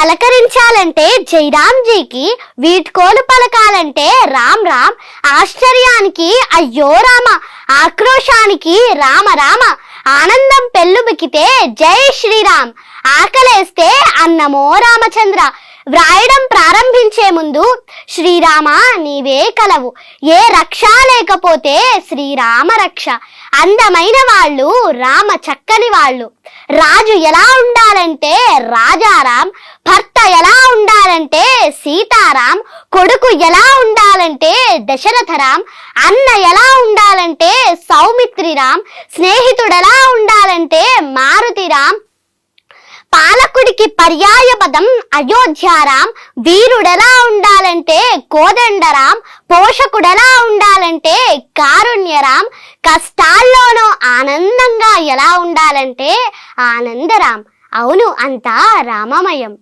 పలకరించాలంటే జైరాంజీకి, వీడ్కోలు పలకాలంటే రామ్ రామ్, ఆశ్చర్యానికి అయ్యో రామ, ఆక్రోశానికి రామ రామ, ఆనందం పెళ్ళుబికితే జై శ్రీరామ్, ఆకలేస్తే అన్నమో రామచంద్ర. వ్రాయడం ప్రారంభించే ముందు శ్రీరామ నీవే కలవు, ఏ రక్ష లేకపోతే శ్రీరామ రక్ష. అందమైన వాళ్ళు రామ చక్కని వాళ్ళు. రాజు ఎలా ఉండాలంటే రాజారాం, భర్త ఎలా ఉండాలంటే సీతారాం, కొడుకు ఎలా ఉండాలంటే దశరథరాం, అన్న ఎలా ఉండాలంటే సౌమిత్రిరాం, స్నేహితుడెలా ఉండాలంటే మారుతిరాం, పాలకుడికి పర్యాయ పదం అయోధ్యారాం, వీరుడెలా ఉండాలంటే కోదండరాం, పోషకుడెలా ఉండాలంటే కారుణ్యరాం, కష్టాల్లోనూ ఆనందంగా ఎలా ఉండాలంటే ఆనందరాం. అవును, అంతా రామమయం.